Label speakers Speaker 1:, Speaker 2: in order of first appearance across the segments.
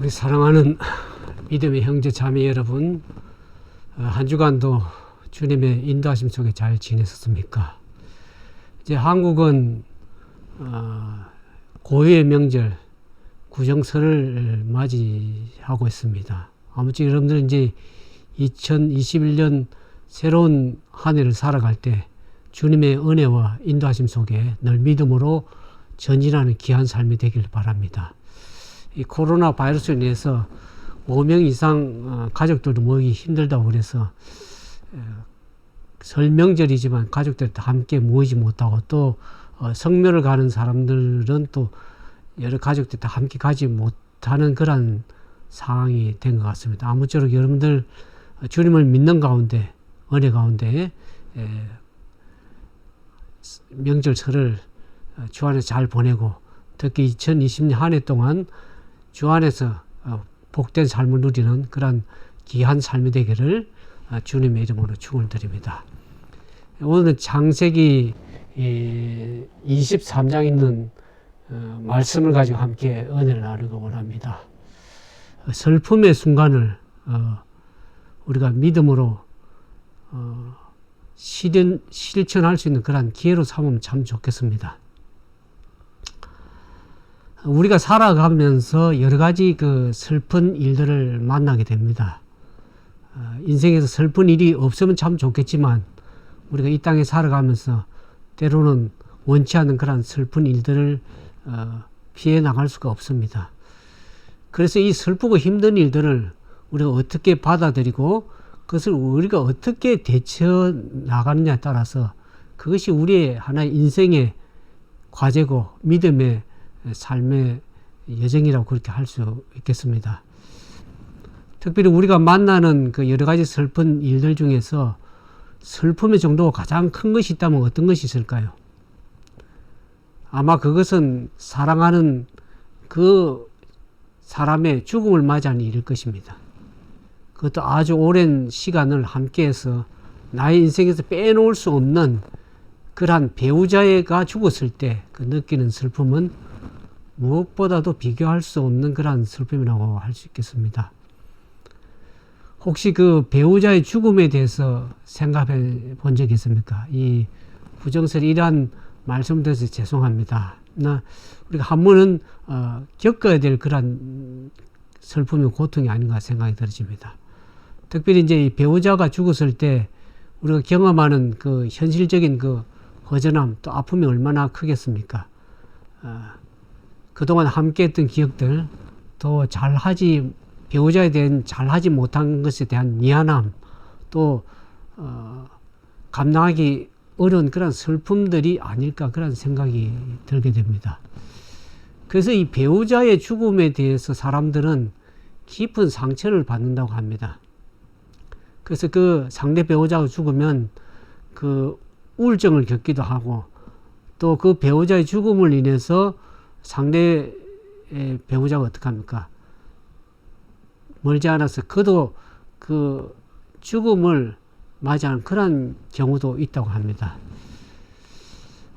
Speaker 1: 우리 사랑하는 믿음의 형제 자매 여러분, 한 주간도 주님의 인도하심 속에 잘 지내셨습니까? 이제 한국은 고유의 명절 구정설을 맞이하고 있습니다. 아무쪼 여러분들 이제 2021년 새로운 한 해를 살아갈 때 주님의 은혜와 인도하심 속에 늘 믿음으로 전진하는 귀한 삶이 되길 바랍니다. 이 코로나 바이러스로 인해서 5명 이상 가족들도 모이기 힘들다고 그래서 설 명절이지만 가족들 다 함께 모이지 못하고 또 성묘를 가는 사람들은 또 여러 가족들 다 함께 가지 못하는 그런 상황이 된 것 같습니다. 아무쪼록 여러분들 주님을 믿는 가운데 은혜 가운데 명절설을 주 안에서 잘 보내고 특히 2020년 한 해 동안 주 안에서 복된 삶을 누리는 그런 귀한 삶이 되기를 주님의 이름으로 축원을 드립니다. 오늘은 창세기 23장 있는 말씀을 가지고 함께 은혜를 나누고 원합니다. 슬픔의 순간을 우리가 믿음으로 실천할 수 있는 그런 기회로 삼으면 참 좋겠습니다. 우리가 살아가면서 여러 가지 그 슬픈 일들을 만나게 됩니다. 인생에서 슬픈 일이 없으면 참 좋겠지만 우리가 이 땅에 살아가면서 때로는 원치 않는 그런 슬픈 일들을 피해 나갈 수가 없습니다. 그래서 이 슬프고 힘든 일들을 우리가 어떻게 받아들이고 그것을 우리가 어떻게 대처 나가느냐에 따라서 그것이 우리의 하나의 인생의 과제고 믿음의 삶의 여정이라고 그렇게 할 수 있겠습니다. 특별히 우리가 만나는 그 여러 가지 슬픈 일들 중에서 슬픔의 정도가 가장 큰 것이 있다면 어떤 것이 있을까요? 아마 그것은 사랑하는 그 사람의 죽음을 맞이하는 일일 것입니다. 그것도 아주 오랜 시간을 함께해서 나의 인생에서 빼놓을 수 없는 그러한 배우자가 죽었을 때 그 느끼는 슬픔은 무엇보다도 비교할 수 없는 그러한 슬픔이라고 할 수 있겠습니다. 혹시 그 배우자의 죽음에 대해서 생각해 본 적이 있습니까? 이 부정설이 이러한 말씀을 드려서 죄송합니다. 우리가 한 번은 겪어야 될 그런 슬픔이 고통이 아닌가 생각이 들어집니다. 특별히 이제 이 배우자가 죽었을 때 우리가 경험하는 그 현실적인 그 허전함 또 아픔이 얼마나 크겠습니까? 그동안 함께 했던 기억들 또 배우자에 대한 잘하지 못한 것에 대한 미안함 또 감당하기 어려운 그런 슬픔들이 아닐까 그런 생각이 들게 됩니다. 그래서 이 배우자의 죽음에 대해서 사람들은 깊은 상처를 받는다고 합니다. 그래서 그 상대 배우자가 죽으면 그 우울증을 겪기도 하고 또 그 배우자의 죽음을 인해서 상대의 배우자가 어떡합니까? 멀지 않아서 그도 그 죽음을 맞이하는 그런 경우도 있다고 합니다.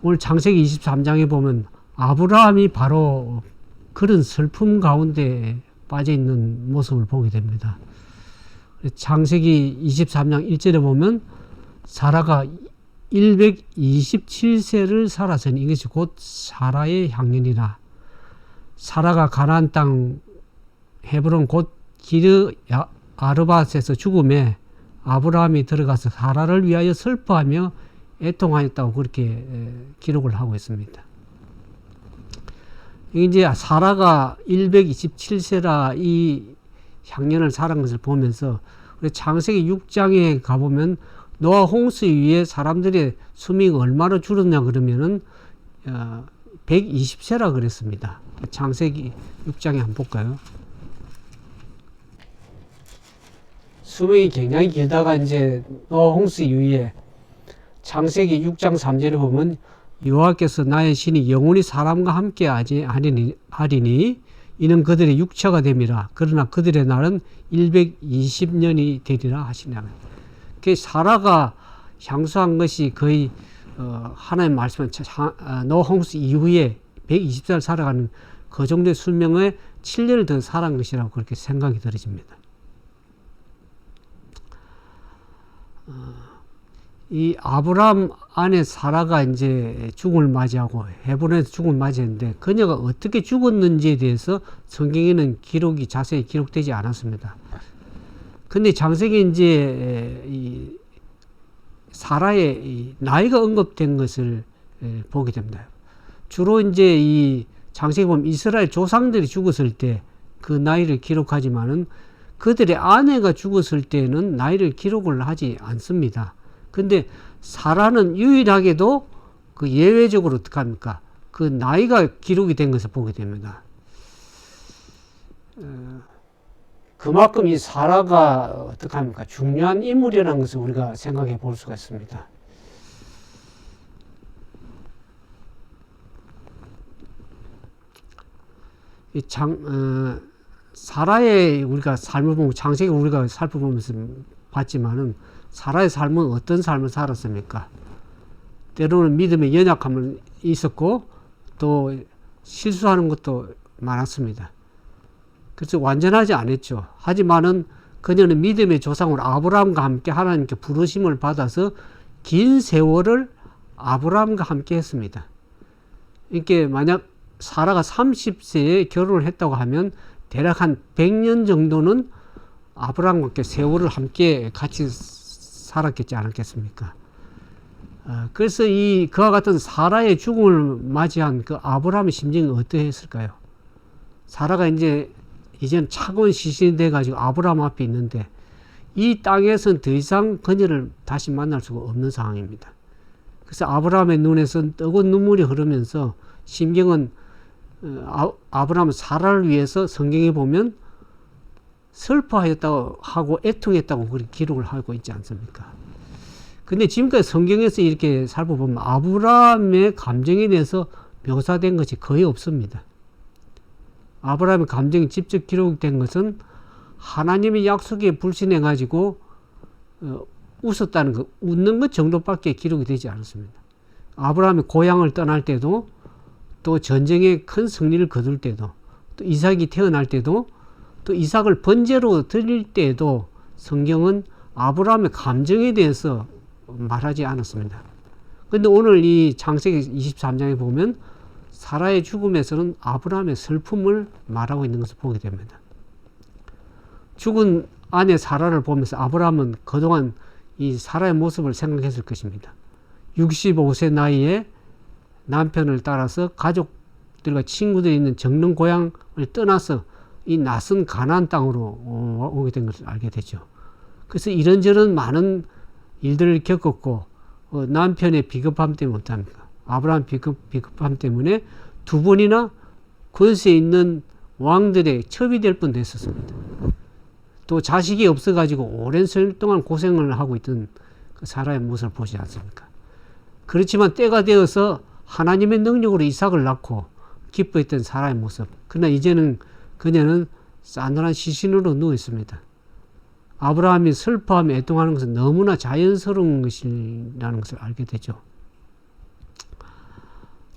Speaker 1: 오늘 창세기 23장에 보면 아브라함이 바로 그런 슬픔 가운데 빠져 있는 모습을 보게 됩니다. 창세기 23장 1절에 보면 사라가 127세를 살았으니 이것이 곧 사라의 향년이라. 사라가 가나안 땅 헤브론 곧 기르 아르밧에서 죽음에 아브라함이 들어가서 사라를 위하여 슬퍼하며 애통하였다고 그렇게 기록을 하고 있습니다. 이제 사라가 127세라 이 향년을 살은 것을 보면서 우리 창세기 6장에 가보면 노아 홍수 이후에 사람들의 수명이 얼마나 줄었냐 그러면은 120세라 그랬습니다. 창세기 6장에 한번 볼까요? 수명이 굉장히 길다가 이제 노아 홍수 이후에 창세기 6장 3절에 보면 여호와께서 나의 신이 영원히 사람과 함께 하리니 이는 그들의 육체가 됨이라. 그러나 그들의 날은 120년이 되리라 하시냐. 그 사라가 향수한 것이 거의 하나님 말씀은 노아 홍수 이후에 120살 살아가는 그 정도의 수명에 7년을 더 살아간 것이라고 그렇게 생각이 들어집니다. 이 아브라함 아내 사라가 이제 죽음을 맞이하고 헤브론에서 죽음을 맞이했는데 그녀가 어떻게 죽었는지에 대해서 성경에는 기록이 자세히 기록되지 않았습니다. 근데 장세기에 이제 이 사라의 이 나이가 언급된 것을 보게 됩니다. 주로 이제 이 장세기 보면 이스라엘 조상들이 죽었을 때 그 나이를 기록하지만은 그들의 아내가 죽었을 때는 나이를 기록을 하지 않습니다. 근데 사라는 유일하게도 그 예외적으로 어떻게 합니까? 그 나이가 기록이 된 것을 보게 됩니다. 그만큼 이 사라가 어떻게 합니까? 중요한 인물이라는 것을 우리가 생각해 볼 수가 있습니다. 이 사라의 우리가 삶을 보면 창세기 우리가 살펴보면서 봤지만은 사라의 삶은 어떤 삶을 살았습니까? 때로는 믿음의 연약함은 있었고 또 실수하는 것도 많았습니다. 그래서 완전하지 않았죠. 하지만은 그녀는 믿음의 조상으로 아브라함과 함께 하나님께 부르심을 받아서 긴 세월을 아브라함과 함께 했습니다. 이렇게 만약 사라가 30세에 결혼을 했다고 하면 대략 한 100년 정도는 아브라함과 함께 세월을 함께 같이 살았겠지 않았겠습니까? 그래서 그와 같은 사라의 죽음을 맞이한 그 아브라함의 심정이 어떠했을까요? 사라가 이제는 차가운 시신이 돼가지고 아브라함 앞에 있는데 이 땅에서는 더 이상 그녀를 다시 만날 수가 없는 상황입니다. 그래서 아브라함의 눈에서는 뜨거운 눈물이 흐르면서 심경은 아브라함은 사라를 위해서 성경에 보면 슬퍼하였다고 하고 애통했다고 그렇게 기록을 하고 있지 않습니까? 근데 지금까지 성경에서 이렇게 살펴보면 아브라함의 감정에 대해서 묘사된 것이 거의 없습니다. 아브라함의 감정이 직접 기록된 것은 하나님의 약속에 불신해가지고 웃었다는 것, 웃는 것 정도밖에 기록이 되지 않았습니다. 아브라함이 고향을 떠날 때도 또 전쟁에 큰 승리를 거둘 때도 또 이삭이 태어날 때도 또 이삭을 번제로 드릴 때에도 성경은 아브라함의 감정에 대해서 말하지 않았습니다. 그런데 오늘 이 창세기 23장에 보면 사라의 죽음에서는 아브라함의 슬픔을 말하고 있는 것을 보게 됩니다. 죽은 아내 사라를 보면서 아브라함은 그동안 이 사라의 모습을 생각했을 것입니다. 65세 나이에 남편을 따라서 가족들과 친구들이 있는 정릉 고향을 떠나서 이 낯선 가나안 땅으로 오게 된 것을 알게 되죠. 그래서 이런저런 많은 일들을 겪었고 남편의 비겁함 때문에 어떡합니까? 아브라함 비겁함 때문에 두 번이나 권세 있는 왕들의 첩이 될 뻔도 했었습니다. 또 자식이 없어가지고 오랜 세월 동안 고생을 하고 있던 그 사라의 모습을 보지 않습니까? 그렇지만 때가 되어서 하나님의 능력으로 이삭을 낳고 기뻐했던 사라의 모습. 그러나 이제는 그녀는 싸늘한 시신으로 누워 있습니다. 아브라함이 슬퍼하며 애통하는 것은 너무나 자연스러운 것이라는 것을 알게 되죠.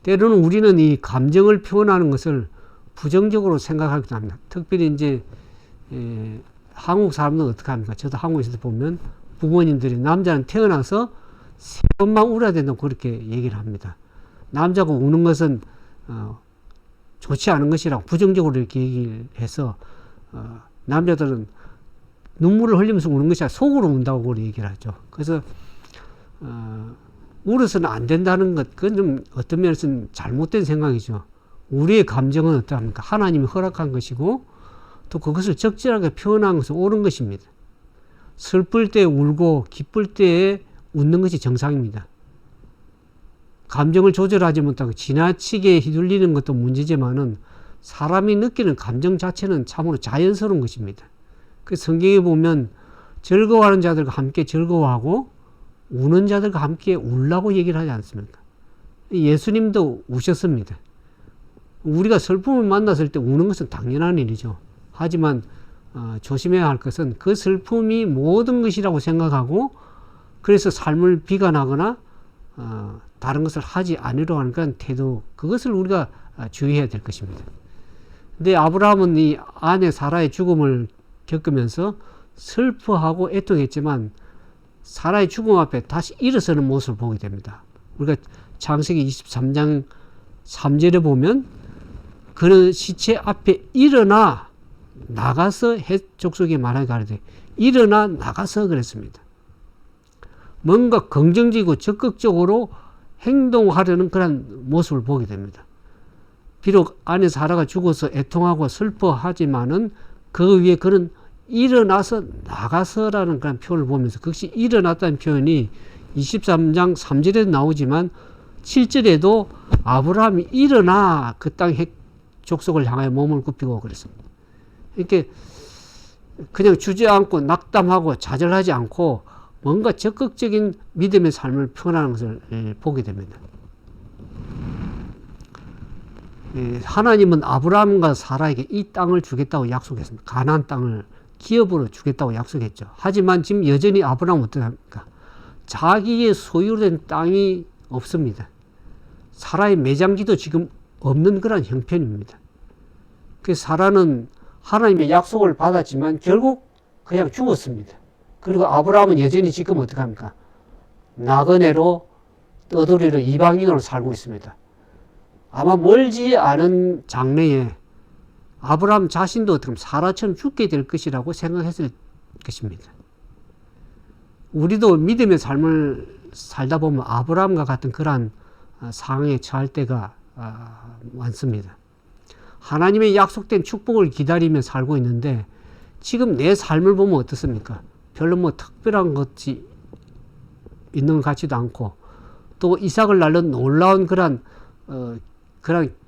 Speaker 1: 때로는 우리는 이 감정을 표현하는 것을 부정적으로 생각하기도 합니다. 특별히 이제 한국 사람들은 어떻게 합니까? 저도 한국에서 보면 부모님들이 남자는 태어나서 세 번만 울어야 된다고 그렇게 얘기를 합니다. 남자가 우는 것은 좋지 않은 것이라고 부정적으로 이렇게 얘기를 해서 남자들은 눈물을 흘리면서 우는 것이 아니라 속으로 운다고 그렇게 얘기를 하죠. 그래서 울어서는 안 된다는 것, 그건 좀 어떤 면에서는 잘못된 생각이죠. 우리의 감정은 어떠합니까? 하나님이 허락한 것이고 또 그것을 적절하게 표현한 것은 옳은 것입니다. 슬플 때 울고 기쁠 때 웃는 것이 정상입니다. 감정을 조절하지 못하고 지나치게 휘둘리는 것도 문제지만은 사람이 느끼는 감정 자체는 참으로 자연스러운 것입니다. 그 성경에 보면 즐거워하는 자들과 함께 즐거워하고 우는 자들과 함께 울라고 얘기를 하지 않습니까? 예수님도 우셨습니다. 우리가 슬픔을 만났을 때 우는 것은 당연한 일이죠. 하지만 조심해야 할 것은 그 슬픔이 모든 것이라고 생각하고 그래서 삶을 비관하거나 다른 것을 하지 않으려고 하는 그런 태도, 그것을 우리가 주의해야 될 것입니다. 근데 아브라함은 이 아내 사라의 죽음을 겪으면서 슬퍼하고 애통했지만 사라의 죽음 앞에 다시 일어서는 모습을 보게 됩니다. 우리가 창세기 23장 3절에 보면 그는 시체 앞에 일어나 나가서 헷 족속에 말하게 가르되 일어나 나가서 그랬습니다. 뭔가 긍정적이고 적극적으로 행동하려는 그런 모습을 보게 됩니다. 비록 아내 사라가 죽어서 애통하고 슬퍼하지만은 그 위에 그는 일어나서 나가서라는 그런 표현을 보면서 그것이 일어났다는 표현이 23장 3절에도 나오지만 7절에도 아브라함이 일어나 그 땅 족속을 향하여 몸을 굽히고 그랬습니다. 이렇게 그냥 주저앉고 낙담하고 좌절하지 않고 뭔가 적극적인 믿음의 삶을 표현하는 것을 보게 됩니다. 하나님은 아브라함과 사라에게 이 땅을 주겠다고 약속했습니다. 가나안 땅을 기업으로 주겠다고 약속했죠. 하지만 지금 여전히 아브라함은 어떻게 합니까? 자기의 소유된 땅이 없습니다. 사라의 매장지도 지금 없는 그런 형편입니다. 그래서 사라는 하나님의 약속을 받았지만 결국 그냥 죽었습니다. 그리고 아브라함은 여전히 지금 어떻게 합니까? 나그네로 떠돌이로 이방인으로 살고 있습니다. 아마 멀지 않은 장래에 아브라함 자신도 어떻게 보면 사라처럼 죽게 될 것이라고 생각했을 것입니다. 우리도 믿음의 삶을 살다 보면 아브라함과 같은 그러한 상황에 처할 때가 많습니다. 하나님의 약속된 축복을 기다리며 살고 있는데 지금 내 삶을 보면 어떻습니까? 별로 뭐 특별한 것이 있는 것 같지도 않고 또 이삭을 낳는 놀라운 그런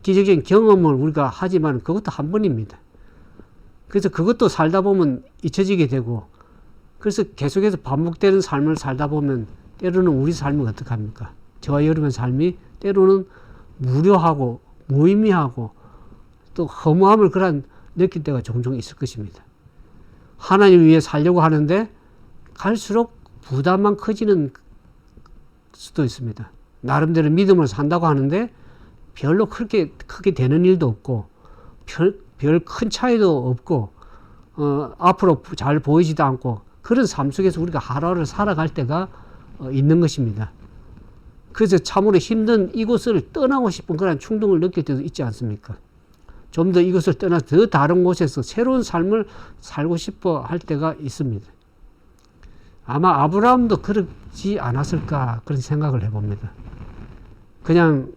Speaker 1: 기적적인 경험을 우리가 하지만 그것도 한 번입니다. 그래서 그것도 살다 보면 잊혀지게 되고 그래서 계속해서 반복되는 삶을 살다 보면 때로는 우리 삶은 어떻게 합니까? 저와 여러분의 삶이 때로는 무료하고 무의미하고 또 허무함을 느낄 때가 종종 있을 것입니다. 하나님 위해 살려고 하는데 갈수록 부담만 커지는 수도 있습니다. 나름대로 믿음을 산다고 하는데 별로 그렇게 크게 되는 일도 없고 별 큰 차이도 없고 앞으로 잘 보이지도 않고 그런 삶 속에서 우리가 하루하루 살아갈 때가 있는 것입니다. 그래서 참으로 힘든 이곳을 떠나고 싶은 그런 충동을 느낄 때도 있지 않습니까? 좀 더 이곳을 떠나서 더 다른 곳에서 새로운 삶을 살고 싶어 할 때가 있습니다. 아마 아브라함도 그렇지 않았을까 그런 생각을 해봅니다. 그냥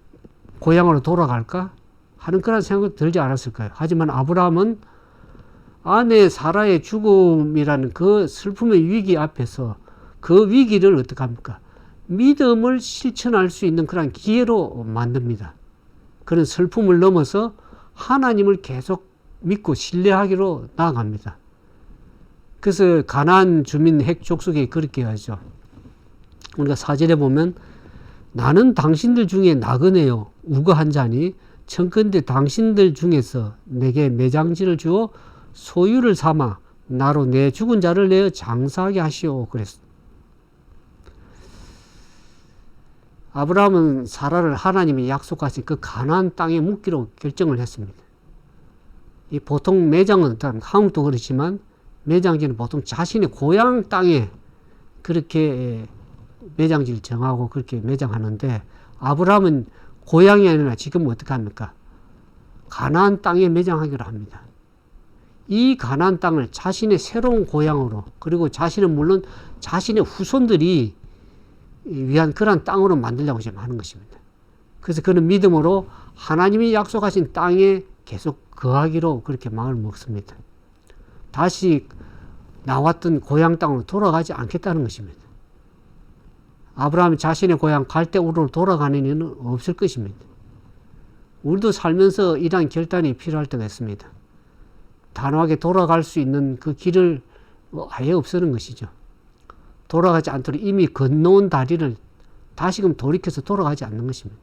Speaker 1: 고향으로 돌아갈까 하는 그런 생각 들지 않았을까요? 하지만 아브라함은 아내 사라의 죽음이라는 그 슬픔의 위기 앞에서 그 위기를 어떻게 합니까? 믿음을 실천할 수 있는 그런 기회로 만듭니다. 그런 슬픔을 넘어서 하나님을 계속 믿고 신뢰하기로 나아갑니다. 그래서 가나안 주민 핵 족속에 그렇게 하죠. 우리가 4절에 보면 나는 당신들 중에 나그네요 우거한 자니 청컨대 당신들 중에서 내게 매장지를 주어 소유를 삼아 나로 내 죽은 자를 내어 장사하게 하시오 그랬어. 아브라함은 사라를 하나님이 약속하신 그 가나안 땅에 묻기로 결정을 했습니다. 이 보통 매장은 한국도 그렇지만 매장지는 보통 자신의 고향 땅에 그렇게 매장지를 정하고 그렇게 매장하는데 아브라함은 고향이 아니라 지금 어떻게 합니까? 가나안 땅에 매장하기로 합니다. 이 가나안 땅을 자신의 새로운 고향으로 그리고 자신은 물론 자신의 후손들이 위한 그런 땅으로 만들려고 지금 하는 것입니다. 그래서 그는 믿음으로 하나님이 약속하신 땅에 계속 거하기로 그렇게 마음을 먹습니다. 다시 나왔던 고향 땅으로 돌아가지 않겠다는 것입니다. 아브라함이 자신의 고향 갈대우르로 돌아가는 일은 없을 것입니다. 우리도 살면서 이러한 결단이 필요할 때가 있습니다. 단호하게 돌아갈 수 있는 그 길을 아예 없애는 것이죠. 돌아가지 않도록 이미 건너온 다리를 다시금 돌이켜서 돌아가지 않는 것입니다.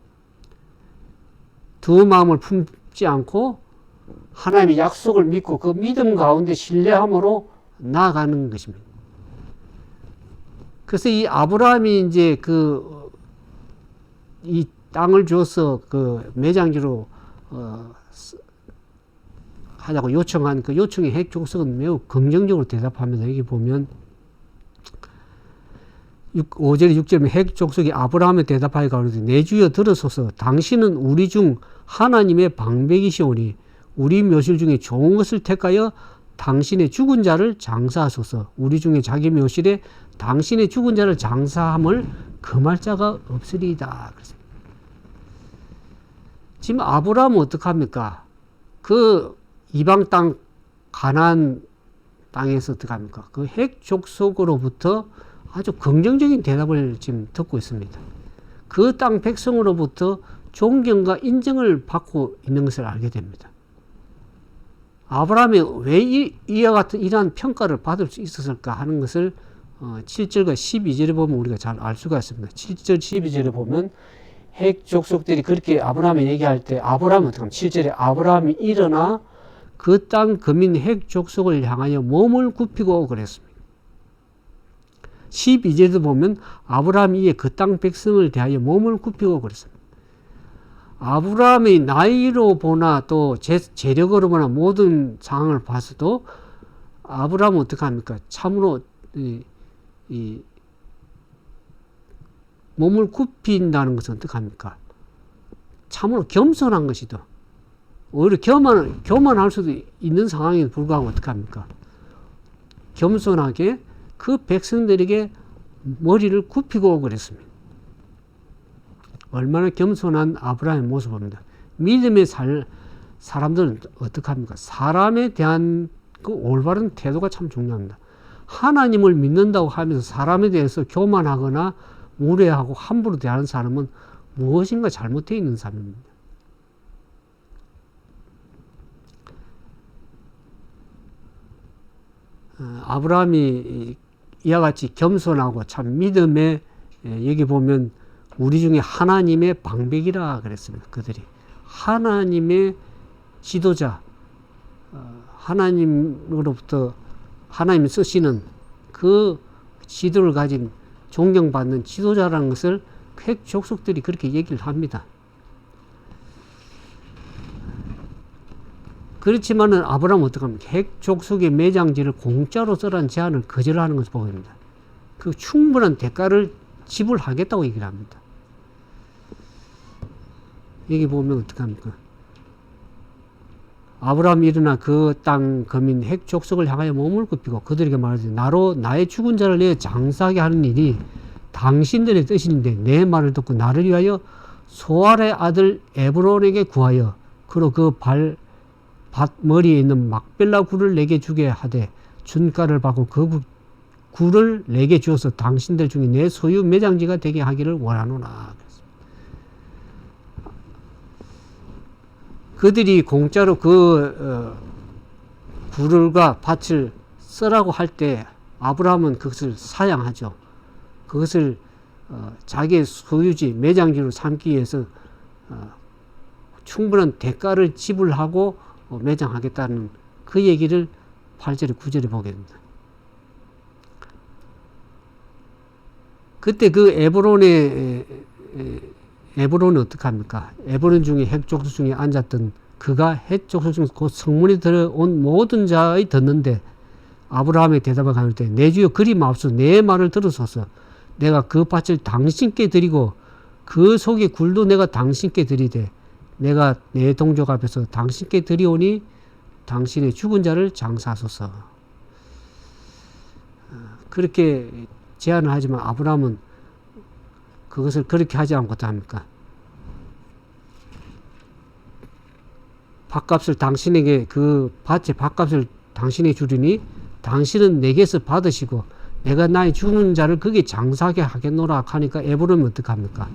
Speaker 1: 두 마음을 품지 않고 하나님의 약속을 믿고 그 믿음 가운데 신뢰함으로 나아가는 것입니다. 그래서 이 아브라함이 이제 이 땅을 줘서 그 매장지로 하자고 요청한 그 요청의 핵 족속은 매우 긍정적으로 대답합니다. 여기 보면 5절에 6절에 핵 족속이 아브라함에 대답하여 가로되 내 주여 들으소서 당신은 우리 중 하나님의 방백이시오니 우리 묘실 중에 좋은 것을 택하여 당신의 죽은 자를 장사하소서. 우리 중에 자기 묘실에 당신의 죽은 자를 장사함을 금할 자가 없으리이다. 그랬습니다. 지금 아브라함은 어떡합니까? 그 이방 땅 가나안 땅에서 어떡합니까? 그 핵 족속으로부터 아주 긍정적인 대답을 지금 듣고 있습니다. 그 땅 백성으로부터 존경과 인정을 받고 있는 것을 알게 됩니다. 아브라함이 왜 이와 같은 이러한 평가를 받을 수 있었을까 하는 것을 7절과 12절에 보면 우리가 잘 알 수가 있습니다. 7절, 12절에 보면 핵 족속들이 그렇게 아브라함이 얘기할 때 아브라함은 어떻게 하면 7절에 아브라함이 일어나 그 땅 거민 핵 족속을 향하여 몸을 굽히고 그랬습니다. 12절에도 보면 아브라함이 이에 그 땅 백성을 대하여 몸을 굽히고 그랬습니다. 아브라함의 나이로 보나 또 재력으로 보나 모든 상황을 봐서도 아브라함은 어떻게 합니까? 참으로 이 몸을 굽힌다는 것은 어떻게 합니까? 참으로 겸손한 것이죠. 오히려 교만할 수도 있는 상황에 불구하고 어떻게 합니까? 겸손하게 그 백성들에게 머리를 굽히고 그랬습니다. 얼마나 겸손한 아브라함의 모습입니다. 믿음의 사람들은 어떻게 합니까? 사람에 대한 그 올바른 태도가 참 중요합니다. 하나님을 믿는다고 하면서 사람에 대해서 교만하거나 무례하고 함부로 대하는 사람은 무엇인가 잘못되어 있는 사람입니다. 아브라함이 이와 같이 겸손하고 참 믿음에 여기 보면 우리 중에 하나님의 방백이라 그랬습니다. 그들이 하나님의 지도자, 하나님으로부터 하나님이 쓰시는 그 지도를 가진 존경받는 지도자라는 것을 핵 족속들이 그렇게 얘기를 합니다. 그렇지만은 아브라함은 어떡합니까? 핵 족속의 매장지를 공짜로 써라는 제안을 거절하는 것을 보게 됩니다. 그 충분한 대가를 지불하겠다고 얘기를 합니다. 여기 보면 어떡합니까? 아브라함이 일어나 그 땅 거민 핵 족속을 향하여 몸을 굽히고 그들에게 말하되 나로 나의 죽은 자를 내어 장사하게 하는 일이 당신들의 뜻인데 내 말을 듣고 나를 위하여 소알의 아들 에브론에게 구하여 그로 그 밭 머리에 있는 막벨라 굴을 내게 주게 하되 준가를 받고 그 굴을 내게 주어서 당신들 중에 내 소유 매장지가 되게 하기를 원하노라. 그들이 공짜로 그 굴과 밭을 쓰라고 할 때 아브라함은 그것을 사양하죠. 그것을 자기의 소유지 매장지로 삼기 위해서 충분한 대가를 지불하고 매장하겠다는 그 얘기를 8절에 9절에 보게 됩니다. 그때 그 에브론은 어떻게 합니까? 에브론 중에 핵 족속 중에 앉았던 그가 핵 족속 중에서 그 성문에 들어온 모든 자의 듣는데 아브라함의 대답을 가할 때 내 주여 그리 마옵소서 내 말을 들으소서 내가 그 밭을 당신께 드리고 그 속의 굴도 내가 당신께 드리되 내가 내 동족 앞에서 당신께 드리오니 당신의 죽은 자를 장사하소서. 그렇게 제안을 하지만 아브라함은 그것을 그렇게 하지 않고 어떡합니까? 밭값을 당신에게 그 밭의 밭값을 당신에게 주리니 당신은 내게서 받으시고 내가 나의 죽은 자를 거기에 장사하게 하겠노라 하니까 에브론이 어떡합니까?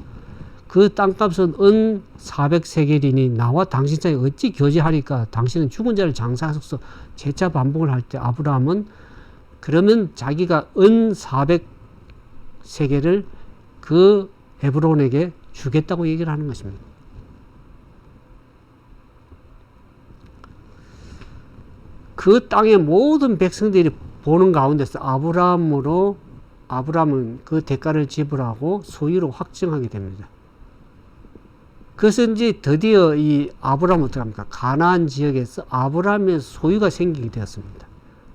Speaker 1: 그 땅값은 은 400세겔이니 나와 당신 사이에 어찌 교제하리까? 당신은 죽은 자를 장사하소서. 재차 반복을 할 때 아브라함은 그러면 자기가 은 400세겔을 그 에브론에게 주겠다고 얘기를 하는 것입니다. 그 땅의 모든 백성들이 보는 가운데서 아브라함은 그 대가를 지불하고 소유로 확정하게 됩니다. 그래서 이제 드디어 이 아브라함은 어떡합니까? 가나안 지역에서 아브라함의 소유가 생기게 되었습니다.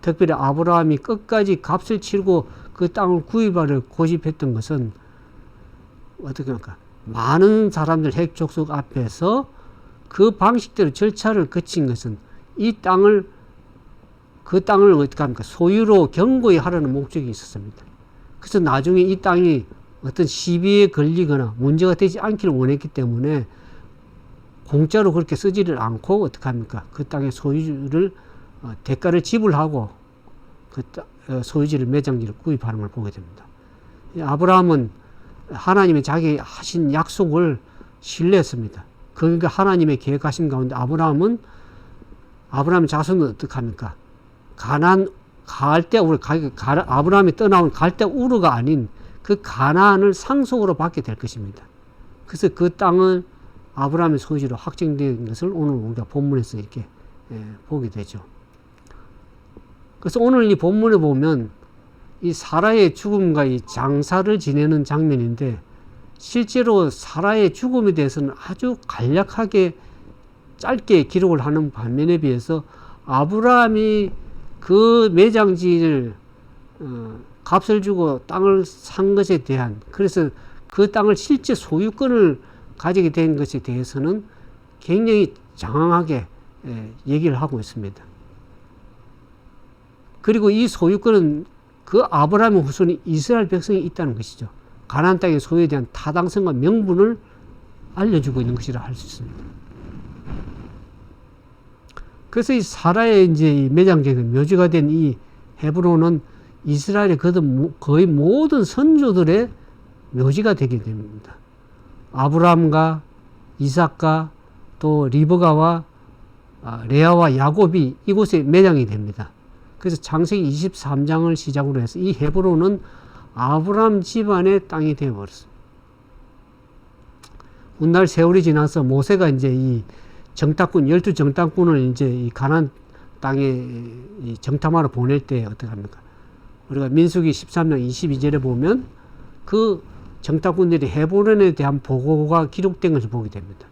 Speaker 1: 특별히 아브라함이 끝까지 값을 치르고 그 땅을 구입하려 고집했던 것은 어떻게 합니까? 많은 사람들 핵족속 앞에서 그 방식대로 절차를 거친 것은 그 땅을 어떻게 합니까? 소유로 경고히 하려는 목적이 있었습니다. 그래서 나중에 이 땅이 어떤 시비에 걸리거나 문제가 되지 않기를 원했기 때문에 공짜로 그렇게 쓰지를 않고 어떻게 합니까? 그 땅의 소유를 대가를 지불하고 그 소유지를 매장지를 구입하는 걸 보게 됩니다. 아브라함은 하나님의 자기 하신 약속을 신뢰했습니다. 그러니까 하나님의 계획하신 가운데 아브라함의 자손은 어떻게 합니까? 아브라함이 떠나온 갈대 우르가 아닌 그 가나안을 상속으로 받게 될 것입니다. 그래서 그 땅은 아브라함의 소유지로 확정된 것을 오늘 우리가 본문에서 이렇게 보게 되죠. 그래서 오늘 이 본문에 보면 이 사라의 죽음과 이 장사를 지내는 장면인데 실제로 사라의 죽음에 대해서는 아주 간략하게 짧게 기록을 하는 반면에 비해서 아브라함이 그 매장지를 값을 주고 땅을 산 것에 대한, 그래서 그 땅을 실제 소유권을 가지게 된 것에 대해서는 굉장히 장황하게 얘기를 하고 있습니다. 그리고 이 소유권은 그 아브라함의 후손이 이스라엘 백성이 있다는 것이죠. 가나안 땅의 소유에 대한 타당성과 명분을 알려주고 있는 것이라 할 수 있습니다. 그래서 이 사라의 이제 이 매장지가 묘지가 된 이 헤브론은 이스라엘의 거의 모든 선조들의 묘지가 되게 됩니다. 아브라함과 이삭과 또 리브가와 레아와 야곱이 이곳에 매장이 됩니다. 그래서 창세기 23장을 시작으로 해서 이 헤브론은 아브라함 집안의 땅이 되어버렸습니다. 훗날 세월이 지나서 모세가 이제 이 정탐꾼, 12정탐꾼을 이제 이 가나안 땅에 이 정탐하러 보낼 때 어떻게 합니까? 우리가 민수기 13장 22절에 보면 그 정탐꾼들이 헤브론에 대한 보고가 기록된 것을 보게 됩니다.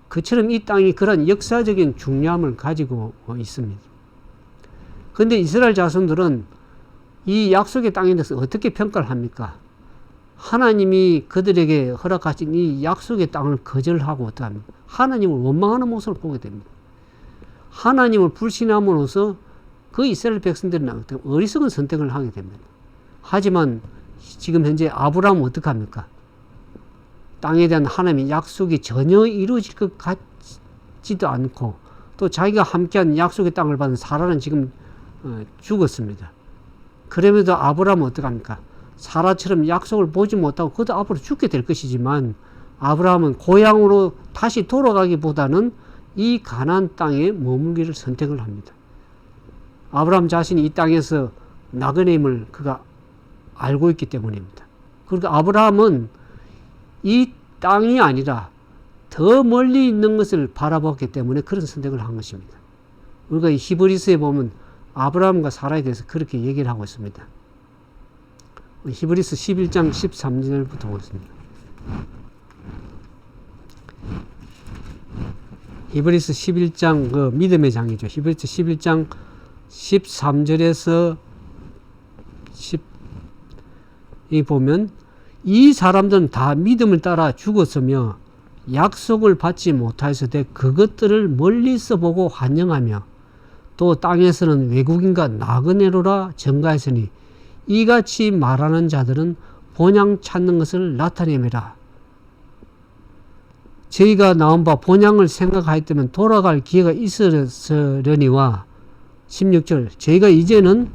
Speaker 1: 그처럼 이 땅이 그런 역사적인 중요함을 가지고 있습니다. 그런데 이스라엘 자손들은 이 약속의 땅에 대해서 어떻게 평가를 합니까? 하나님이 그들에게 허락하신 이 약속의 땅을 거절하고 어떻게 합니까? 하나님을 원망하는 모습을 보게 됩니다. 하나님을 불신함으로써 그 이스라엘 백성들은 어리석은 선택을 하게 됩니다. 하지만 지금 현재 아브라함은 어떻게 합니까? 땅에 대한 하나님의 약속이 전혀 이루어질 것 같지도 않고 또 자기가 함께한 약속의 땅을 받은 사라는 지금 죽었습니다. 그럼에도 아브라함은 어떻게 합니까? 사라처럼 약속을 보지 못하고 그도 앞으로 죽게 될 것이지만 아브라함은 고향으로 다시 돌아가기보다는 이 가나안 땅에 머물기를 선택을 합니다. 아브라함 자신이 이 땅에서 나그네임을 그가 알고 있기 때문입니다. 그러니까 아브라함은 이 땅이 아니라 더 멀리 있는 것을 바라봤기 때문에 그런 선택을 한 것입니다. 우리가 이 히브리서에 보면 아브라함과 사라에 대해서 그렇게 얘기를 하고 있습니다. 히브리서 11장 13절부터 보겠습니다. 히브리서 11장 그 믿음의 장이죠. 히브리서 11장 13절에서 이 보면 이 사람들은 다 믿음을 따라 죽었으며 약속을 받지 못하였으되 그것들을 멀리서 보고 환영하며 또 땅에서는 외국인과 나그네로라 전가했으니 이같이 말하는 자들은 본향 찾는 것을 나타내매라. 저희가 나온 바 본향을 생각하였다면 돌아갈 기회가 있으려니와 16절 저희가 이제는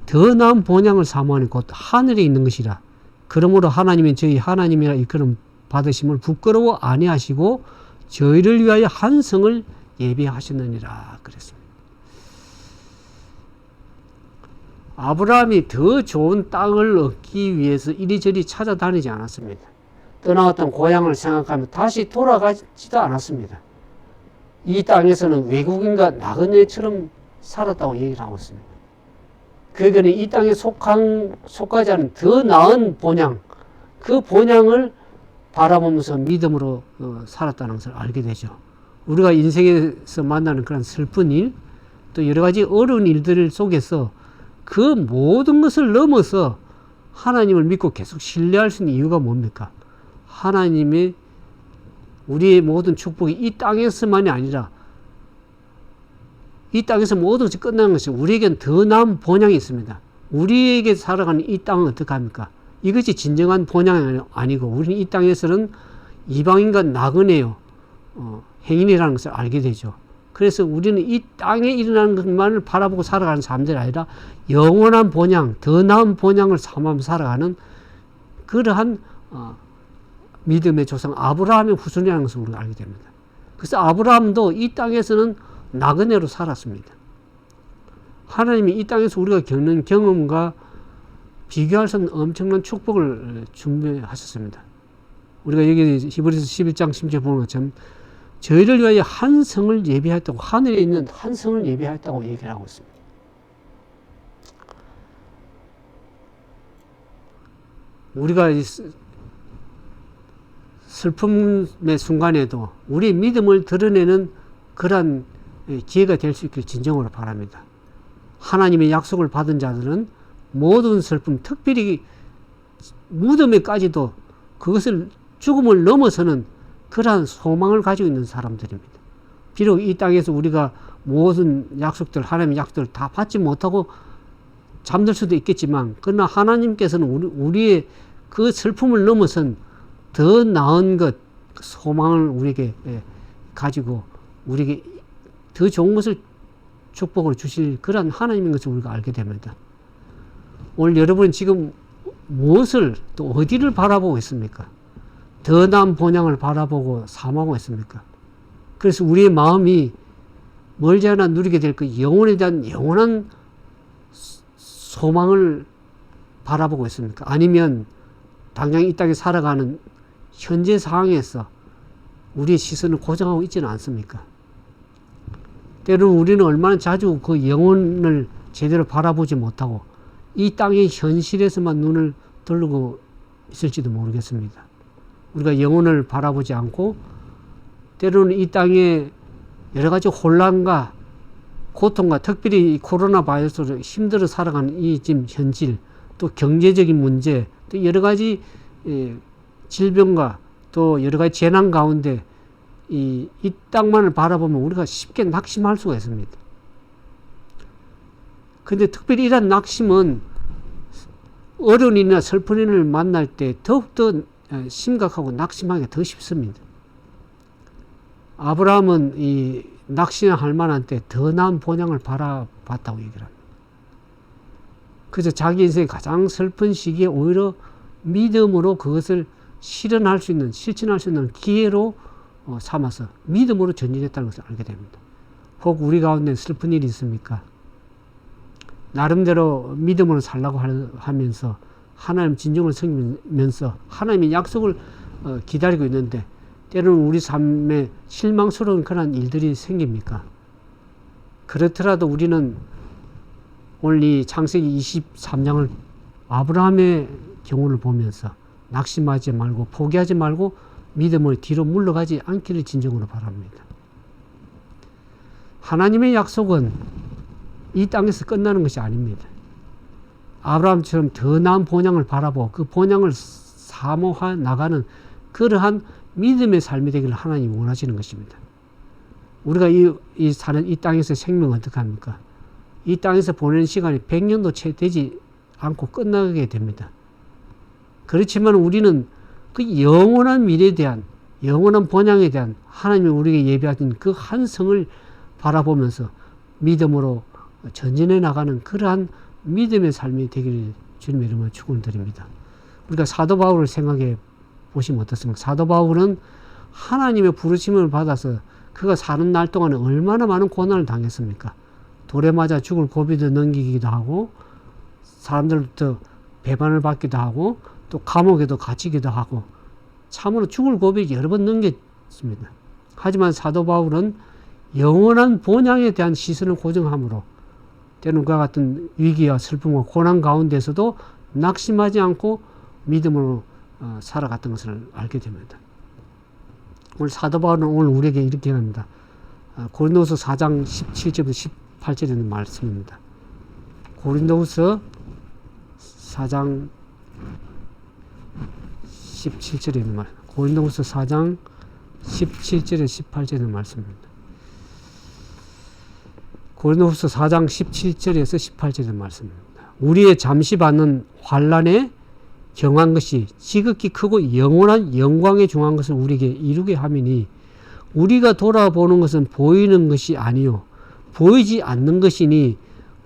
Speaker 1: 더 나은 본향을 사모하니 곧 하늘에 있는 것이라. 그러므로 하나님은 저희 하나님이라 이끌음 받으심을 부끄러워 아니하시고 저희를 위하여 한 성을 예비하셨느니라 그랬습니다. 아브라함이 더 좋은 땅을 얻기 위해서 이리저리 찾아다니지 않았습니다. 떠나왔던 고향을 생각하며 다시 돌아가지도 않았습니다. 이 땅에서는 외국인과 나그네처럼 살았다고 얘기를 하고 있습니다. 그에게는 이 땅에 속하지 않은 더 나은 본향, 그 본향을 바라보면서 믿음으로 살았다는 것을 알게 되죠. 우리가 인생에서 만나는 그런 슬픈 일, 또 여러 가지 어려운 일들 속에서 그 모든 것을 넘어서 하나님을 믿고 계속 신뢰할 수 있는 이유가 뭡니까? 하나님의 우리의 모든 축복이 이 땅에서만이 아니라 이 땅에서 모든 것이 끝나는 것이 우리에겐 더 나은 본향이 있습니다. 우리에게 살아가는 이 땅은 어떻게 합니까? 이것이 진정한 본향이 아니고 우리는 이 땅에서는 이방인과 나그네요. 행인이라는 것을 알게 되죠. 그래서 우리는 이 땅에 일어나는 것만을 바라보고 살아가는 사람들이 아니라 영원한 본향, 더 나은 본향을 삼으면서 살아가는 그러한 믿음의 조상 아브라함의 후손이라는 것을 우리가 알게 됩니다. 그래서 아브라함도 이 땅에서는 나그네로 살았습니다. 하나님이 이 땅에서 우리가 겪는 경험과 비교할 수 없는 엄청난 축복을 준비하셨습니다. 우리가 여기 히브리서 11장 10절에 보는 것처럼 저희를 위하여 한 성을 예비하였다고, 하늘에 있는 한 성을 예비하였다고 얘기를 하고 있습니다. 우리가 슬픔의 순간에도 우리의 믿음을 드러내는 그러한 기회가 될 수 있길 진정으로 바랍니다. 하나님의 약속을 받은 자들은 모든 슬픔, 특별히 무덤에까지도 그것을 죽음을 넘어서는 그러한 소망을 가지고 있는 사람들입니다. 비록 이 땅에서 우리가 모든 약속들, 하나님의 약속들을 다 받지 못하고 잠들 수도 있겠지만, 그러나 하나님께서는 우리의 그 슬픔을 넘어선 더 나은 것, 소망을 우리에게 가지고 우리에게 더 좋은 것을 축복을 주실 그러한 하나님인 것을 우리가 알게 됩니다. 오늘 여러분 지금 무엇을 또 어디를 바라보고 있습니까? 더 나은 본향을 바라보고 사모하고 있습니까? 그래서 우리의 마음이 멀지 않아 누리게 될 그 영혼에 대한 영원한 소망을 바라보고 있습니까? 아니면 당장 이 땅에 살아가는 현재 상황에서 우리의 시선을 고정하고 있지는 않습니까? 때로는 우리는 얼마나 자주 그 영혼을 제대로 바라보지 못하고 이 땅의 현실에서만 눈을 돌리고 있을지도 모르겠습니다. 우리가 영혼을 바라보지 않고 때로는 이 땅에 여러 가지 혼란과 고통과 특별히 코로나 바이러스로 힘들어 살아가는 이 지금 현실, 또 경제적인 문제, 또 여러 가지 질병과 또 여러 가지 재난 가운데 이 땅만을 바라보면 우리가 쉽게 낙심할 수가 있습니다. 근데 특별히 이런 낙심은 어려운 일이나 슬픈 일을 만날 때 더욱더 심각하고 낙심하기가 더 쉽습니다. 아브라함은 이 낙심할 만한 때 더 나은 본향을 바라봤다고 얘기를 합니다. 그래서 자기 인생의 가장 슬픈 시기에 오히려 믿음으로 그것을 실현할 수 있는, 실천할 수 있는 기회로 삼아서 믿음으로 전진했다는 것을 알게 됩니다. 혹 우리 가운데 슬픈 일이 있습니까? 나름대로 믿음으로 살라고 하면서 하나님 진정을 섬기면서 하나님의 약속을 기다리고 있는데 때로는 우리 삶에 실망스러운 그런 일들이 생깁니까? 그렇더라도 우리는 오늘 이 창세기 23장을 아브라함의 경우를 보면서 낙심하지 말고 포기하지 말고 믿음을 뒤로 물러가지 않기를 진정으로 바랍니다. 하나님의 약속은 이 땅에서 끝나는 것이 아닙니다. 아브라함처럼 더 나은 본향을 바라보고 그 본향을 사모해 나가는 그러한 믿음의 삶이 되기를 하나님이 원하시는 것입니다. 우리가 이 사는 이 땅에서 생명은 어떻게 합니까? 이 땅에서 보내는 시간이 100년도 채 되지 않고 끝나게 됩니다. 그렇지만 우리는 그 영원한 미래에 대한, 영원한 본향에 대한 하나님이 우리에게 예비하신 그 한 성을 바라보면서 믿음으로 전진해 나가는 그러한 믿음의 삶이 되기를 주님의 이름으로 축원을 드립니다. 우리가 사도 바울을 생각해 보시면 어떻습니까? 사도 바울은 하나님의 부르심을 받아서 그가 사는 날 동안에 얼마나 많은 고난을 당했습니까? 돌에 맞아 죽을 고비도 넘기기도 하고 사람들부터 배반을 받기도 하고 또 감옥에도 갇히기도 하고 참으로 죽을 고비 여러 번 넘겼습니다. 하지만 사도 바울은 영원한 본향에 대한 시선을 고정함으로 때로는 그와 같은 위기와 슬픔과 고난 가운데서도 낙심하지 않고 믿음으로 살아갔던 것을 알게 됩니다. 오늘 사도 바울은 오늘 우리에게 이렇게 합니다. 고린도후서 4장 17절부터 18절에 있는 말씀입니다. 고린도후서 4장 17절에 있는 말. 고린도후서 4장 17절에 18절에 있는 말씀입니다. 고린도후서 4장 17절에서 18절에 있는 말씀입니다. 우리의 잠시 받는 환난에 경한 것이 지극히 크고 영원한 영광에 중한 것을 우리에게 이루게 함이니 우리가 돌아보는 것은 보이는 것이 아니요 보이지 않는 것이니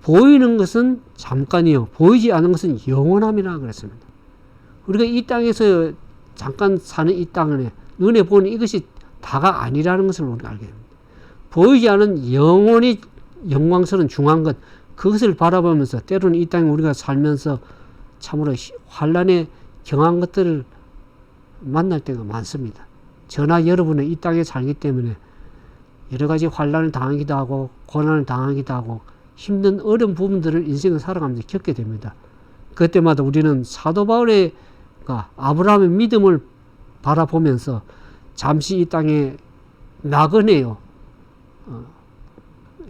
Speaker 1: 보이는 것은 잠깐이요 보이지 않는 것은 영원함이라 그랬습니다. 우리가 이 땅에서 잠깐 사는 이 땅에 눈에 보는 이것이 다가 아니라는 것을 우리가 알게 됩니다. 보이지 않은 영원히 영광스러운 중한 것 그것을 바라보면서 때로는 이 땅에 우리가 살면서 참으로 환난에 경한 것들을 만날 때가 많습니다. 저나 여러분은 이 땅에 살기 때문에 여러 가지 환난을 당하기도 하고 고난을 당하기도 하고 힘든 어려운 부분들을 인생을 살아가면서 겪게 됩니다. 그때마다 우리는 사도 바울의 아브라함의 믿음을 바라보면서 잠시 이 땅에 나그네요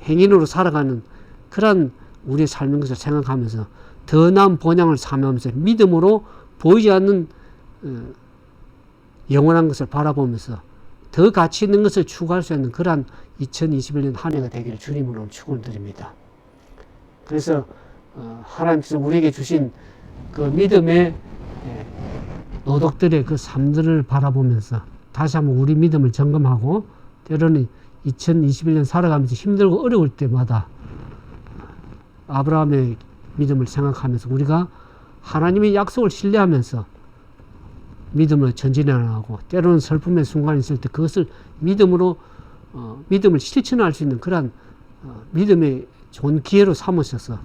Speaker 1: 행인으로 살아가는 그런 우리의 삶인 것을 생각하면서 더 나은 본향을 삼으면서 믿음으로 보이지 않는 영원한 것을 바라보면서 더 가치 있는 것을 추구할 수 있는 그러한 2021년 한 해가 되기를 주님으로 축원을 드립니다. 그래서 하나님께서 우리에게 주신 그 믿음의 노덕들의 그 삶들을 바라보면서 다시 한번 우리 믿음을 점검하고 때로는 2021년 살아가면서 힘들고 어려울 때마다 아브라함의 믿음을 생각하면서 우리가 하나님의 약속을 신뢰하면서 믿음을 전진해 나가고 때로는 슬픔의 순간이 있을 때 그것을 믿음으로 믿음을 실천할 수 있는 그런 믿음의 좋은 기회로 삼으셔서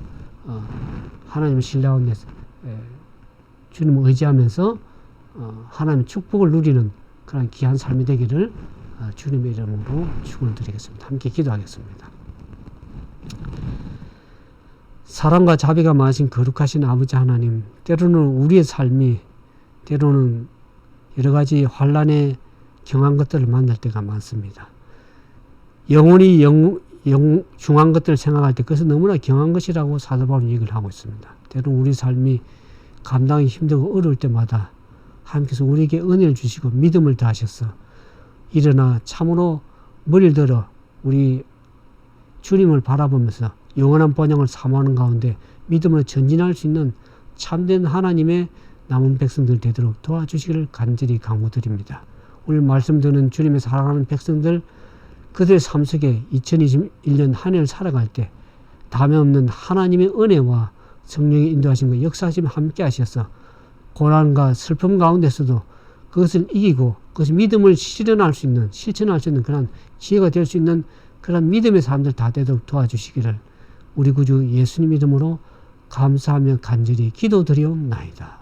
Speaker 1: 하나님을 신뢰하는 주님을 의지하면서 하나님의 축복을 누리는 그런 귀한 삶이 되기를 주님의 이름으로 축원을 드리겠습니다. 함께 기도하겠습니다. 사랑과 자비가 많으신 거룩하신 아버지 하나님, 때로는 우리의 삶이 때로는 여러 가지 환난에 경한 것들을 만날 때가 많습니다. 영혼이 중한 것들을 생각할 때 그것은 너무나 경한 것이라고 사도 바울은 얘기를 하고 있습니다. 때로는 우리 삶이 감당하기 힘들고 어려울 때마다 하나님께서 우리에게 은혜를 주시고 믿음을 더하셔서 일어나 참으로 머리를 들어 우리 주님을 바라보면서 영원한 번영을 사모하는 가운데 믿음으로 전진할 수 있는 참된 하나님의 남은 백성들 되도록 도와주시기를 간절히 간구드립니다. 오늘 말씀 듣는 주님의 사랑하는 백성들 그들의 삶 속에 2021년 한 해를 살아갈 때 담에 없는 하나님의 은혜와 성령의 인도하심과 역사하심을 함께 하셔서 고난과 슬픔 가운데서도 그것을 이기고 그것을 믿음을 실천할 수 있는 그런 지혜가 될 수 있는 그런 믿음의 사람들 다 되도록 도와주시기를 우리 구주 예수님 이름으로 감사하며 간절히 기도드리옵나이다.